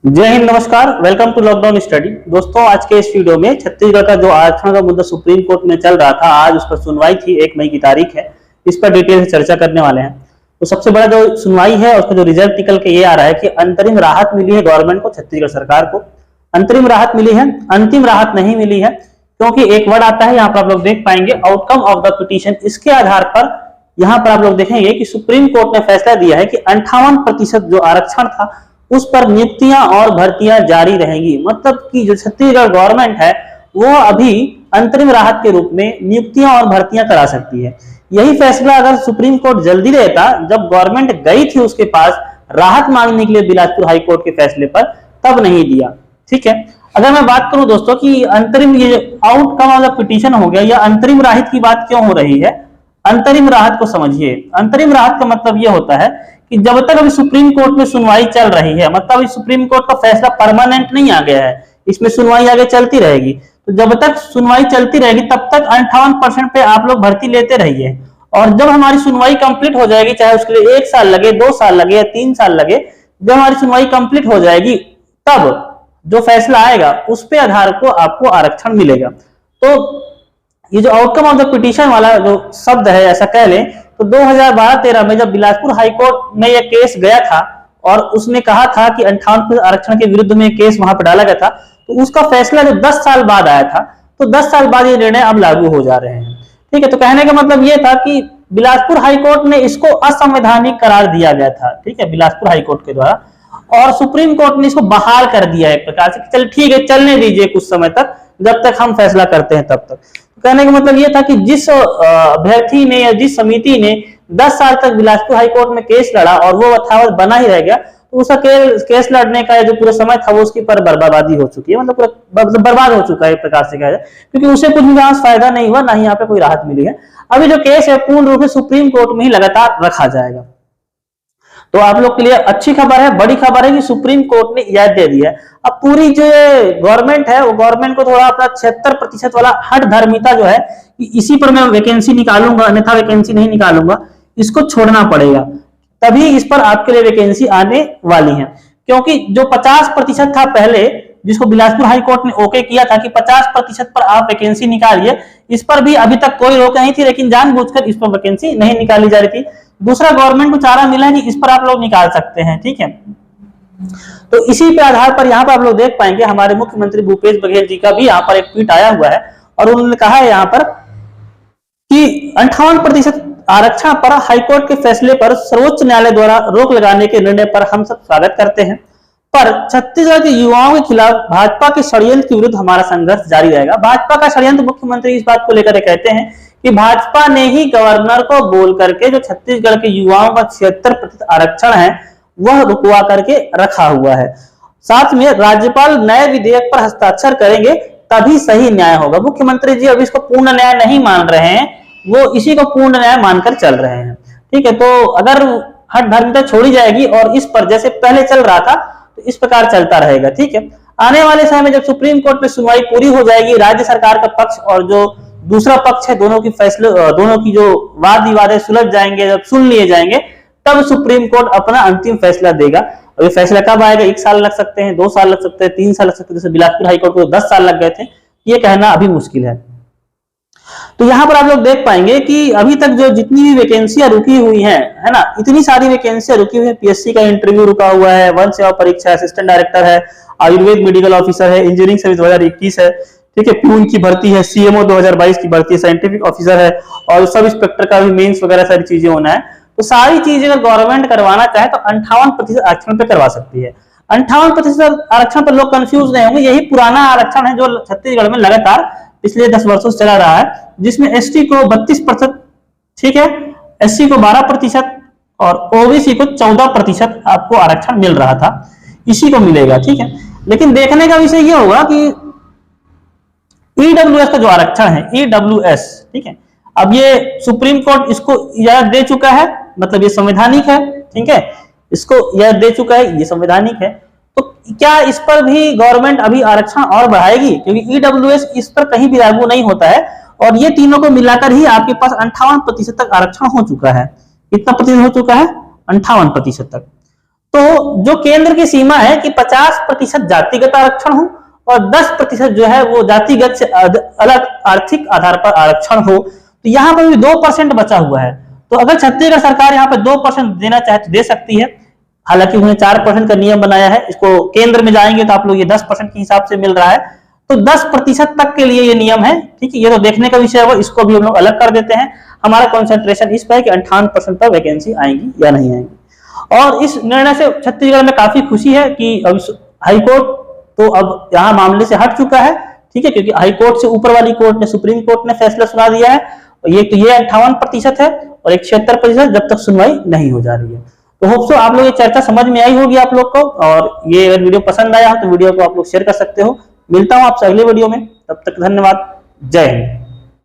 जय हिंद, नमस्कार। Welcome to lockdown study. दोस्तों, आज के इस वीडियो में छत्तीसगढ़ का जो आरक्षण का मुद्दा सुप्रीम कोर्ट में चल रहा था, आज उस पर सुनवाई थी। 1 मई की तारीख है। इस पर डिटेल से चर्चा करने वाले हैं। तो सबसे बड़ा जो सुनवाई है उसका जो रिजल्ट निकल के ये आ रहा है कि अंतरिम राहत मिली है गवर्नमेंट को, छत्तीसगढ़ सरकार को अंतरिम राहत मिली है। अंतिम राहत नहीं मिली है, क्योंकि एक वर्ड आता है यहाँ पर, आप लोग देख पाएंगे, आउटकम ऑफ द पिटीशन। इसके आधार पर यहाँ पर आप लोग देखेंगे कि सुप्रीम कोर्ट ने फैसला दिया है कि 58% जो आरक्षण था उस पर नियुक्तियां और भर्तियां जारी रहेंगी। मतलब कि जो छत्तीसगढ़ गवर्नमेंट है वो अभी अंतरिम राहत के रूप में नियुक्तियां और भर्तियां करा सकती है। यही फैसला अगर सुप्रीम कोर्ट जल्दी लेता, जब गवर्नमेंट गई थी उसके पास राहत मांगने के लिए बिलासपुर हाई कोर्ट के फैसले पर, तब नहीं दिया। ठीक है। अगर मैं बात करूं दोस्तों कि अंतरिम, ये आउटकम ऑफ द पिटीशन हो गया, या अंतरिम राहत की बात क्यों हो रही है, अंतरिम राहत को समझिए। अंतरिम राहत का मतलब यह होता है कि जब तक अभी सुप्रीम कोर्ट में सुनवाई चल रही है, मतलब अभी सुप्रीम कोर्ट का फैसला परमानेंट नहीं आ गया है, इसमें सुनवाई आगे चलती रहेगी। तो जब तक सुनवाई चलती रहेगी तब तक 58% पे आप लोग भर्ती लेते रहिए। और जब हमारी सुनवाई कंप्लीट हो जाएगी, चाहे उसके लिए 1 साल लगे, 2 साल लगे या 3 साल लगे, जब हमारी सुनवाई कंप्लीट हो जाएगी तब जो फैसला आएगा उस पे आधार को आपको आरक्षण मिलेगा। तो ये जो आउटकम ऑफ द पिटीशन वाला जो शब्द है, ऐसा कह लें तो 2012-13 में जब बिलासपुर हाईकोर्ट में यह केस गया था और उसने कहा था कि 58% आरक्षण के विरुद्ध में केस वहां पर डाला गया था, तो उसका फैसला जो 10 साल बाद आया था, तो 10 साल बाद ये निर्णय अब लागू हो जा रहे हैं। ठीक है। तो कहने का मतलब ये था कि बिलासपुर हाईकोर्ट ने इसको असंवैधानिक करार दिया गया था, ठीक है, बिलासपुर हाईकोर्ट के द्वारा, और सुप्रीम कोर्ट ने इसको बहाल कर दिया एक प्रकार से। चल ठीक है, चलने दीजिए कुछ समय तक, जब तक हम फैसला करते हैं तब तक। कहने का मतलब यह था कि जिस अभ्यर्थी ने या जिस समिति ने 10 साल तक बिलासपुर हाईकोर्ट में केस लड़ा और वो यथावत बना ही रह गया, तो उसका केस लड़ने का जो पूरा समय था वो उसकी पर बर्बादी हो चुकी है, मतलब बर्बाद हो चुका है एक प्रकार से कहा जाए, क्योंकि उसे कुछ भी फायदा नहीं हुआ, ना ही यहाँ पे कोई राहत मिली है। अभी जो केस है पूर्ण रूप से सुप्रीम कोर्ट में ही लगातार रखा जाएगा। तो आप लोग के लिए अच्छी खबर है, बड़ी खबर है कि सुप्रीम कोर्ट ने इजाजत दे दी है। अब पूरी जो गवर्नमेंट है, वो गवर्नमेंट को थोड़ा अपना 76% वाला हठ धर्मिता जो है कि इसी पर मैं वैकेंसी निकालूंगा, अन्यथा वैकेंसी नहीं निकालूंगा, इसको छोड़ना पड़ेगा। तभी इस पर आपके लिए वैकेंसी आने वाली है। क्योंकि जो 50% था पहले, जिसको बिलासपुर हाई कोर्ट ने ओके किया था कि 50% पर आप वैकेंसी निकालिए, इस पर भी अभी तक कोई रोक नहीं थी, लेकिन जानबूझकर इस पर वैकेंसी नहीं निकाली जा रही थी। दूसरा, गवर्नमेंट को चारा मिला है कि इस पर आप लोग निकाल सकते हैं। ठीक है। तो इसी पे आधार पर यहाँ पर आप लोग देख पाएंगे हमारे मुख्यमंत्री भूपेश बघेल जी का भी यहाँ पर एक ट्वीट आया हुआ है, और उन्होंने कहा है यहाँ पर कि 58% आरक्षण पर हाईकोर्ट के फैसले पर सर्वोच्च न्यायालय द्वारा रोक लगाने के निर्णय पर हम सब स्वागत करते हैं, पर छत्तीसगढ़ के युवाओं के खिलाफ भाजपा के षड्यंत्र के विरुद्ध हमारा संघर्ष जारी रहेगा। भाजपा का षड्यंत्र, मुख्यमंत्री इस बात को लेकर कहते हैं कि भाजपा ने ही गवर्नर को बोल करके जो छत्तीसगढ़ के युवाओं का 76% आरक्षण है वह रुकवा करके रखा हुआ है। साथ में राज्यपाल नए विधेयक पर हस्ताक्षर करेंगे तभी सही न्याय होगा। मुख्यमंत्री जी अब इसको पूर्ण न्याय नहीं मान रहे हैं, वो इसी को पूर्ण न्याय मानकर चल रहे हैं। ठीक है। तो अगर हठ धर्मिता छोड़ी जाएगी और इस पर जैसे पहले चल रहा था तो इस प्रकार चलता रहेगा। ठीक है। आने वाले समय में जब सुप्रीम कोर्ट में सुनवाई पूरी हो जाएगी, राज्य सरकार का पक्ष और जो दूसरा पक्ष है, दोनों की जो वाद विवाद है सुलझ जाएंगे, जब सुन लिए जाएंगे, तब सुप्रीम कोर्ट अपना अंतिम फैसला देगा। और ये फैसला कब आएगा, 1 साल लग सकते हैं, 2 साल लग सकते हैं, 3 साल लग सकते हैं। जैसे बिलासपुर हाईकोर्ट को 10 साल लग गए थे, ये कहना अभी मुश्किल है। तो यहाँ पर आप लोग देख पाएंगे कि अभी तक जो जितनी भी वैकेंसियां रुकी हुई हैं, है ना, इतनी सारी वैकेंसियां रुकी हुई है। पीएससी का इंटरव्यू रुका हुआ है, वन सेवा परीक्षा, असिस्टेंट डायरेक्टर है, आयुर्वेद मेडिकल ऑफिसर है, इंजीनियरिंग सर्विस 2021 है, ठीक है, प्यून की भर्ती है, सीएमओ 2022 की भर्ती है, साइंटिफिक ऑफिसर है, और सब इंस्पेक्टर का भी मेंस वगैरह सारी चीजें होना है। तो सारी चीजें अगर गवर्नमेंट करवाना चाहे तो 58% आरक्षण पे करवा सकती है। 58% आरक्षण पर लोग कंफ्यूज नहीं होंगे, यही पुराना आरक्षण है जो छत्तीसगढ़ में लगातार पिछले 10 वर्षों से चला रहा है, जिसमें एसटी को 32%, ठीक है, एससी को 12% और ओबीसी को 14% आपको आरक्षण मिल रहा था, इसी को मिलेगा। ठीक है। लेकिन देखने का विषय यह होगा कि ईडब्ल्यूएस का जो आरक्षण है, ईडब्ल्यूएस, ठीक है, अब ये सुप्रीम कोर्ट इसको इजाजत दे चुका है, मतलब ये संवैधानिक है। ठीक है। इसको इजाजत दे चुका है, ये संवैधानिक है। तो क्या इस पर भी गवर्नमेंट अभी आरक्षण और बढ़ाएगी, क्योंकि ईडब्ल्यूएस इस पर कहीं भी लागू नहीं होता है, और ये तीनों को मिलाकर ही आपके पास 58% तक आरक्षण हो चुका है। कितना प्रतिशत हो चुका है? 58% तक। तो जो केंद्र की सीमा है कि 50% जातिगत आरक्षण हो और 10% जो है वो जातिगत से अलग आर्थिक आधार पर आरक्षण हो, तो यहाँ पर भी 2% बचा हुआ है। तो अगर छत्तीसगढ़ सरकार यहाँ पर 2% देना चाहे तो दे सकती है। हालांकि उन्होंने 4% का नियम बनाया है, इसको केंद्र में जाएंगे तो आप लोग ये 10% के हिसाब से मिल रहा है, तो 10% तक के लिए ये नियम है। ठीक है, ये तो देखने का विषय है, इसको भी हम लोग अलग कर देते हैं। हमारा कॉन्सेंट्रेशन इस पर है कि 58% पर वैकेंसी आएंगी या नहीं आएंगी। और इस निर्णय से छत्तीसगढ़ में काफी खुशी है कि अब हाईकोर्ट तो अब यहाँ मामले से हट चुका है। ठीक है, क्योंकि हाईकोर्ट से ऊपर वाली कोर्ट ने, सुप्रीम कोर्ट ने फैसला सुना दिया है। ये 58% है और एक 76% जब तक सुनवाई नहीं हो जा रही है। तो होप सो आप लोग ये चर्चा समझ में आई होगी आप लोग को, और ये अगर वीडियो पसंद आया हो तो वीडियो को आप लोग शेयर कर सकते हो। मिलता हूं आपसे अगले वीडियो में, तब तक धन्यवाद, जय हिंद।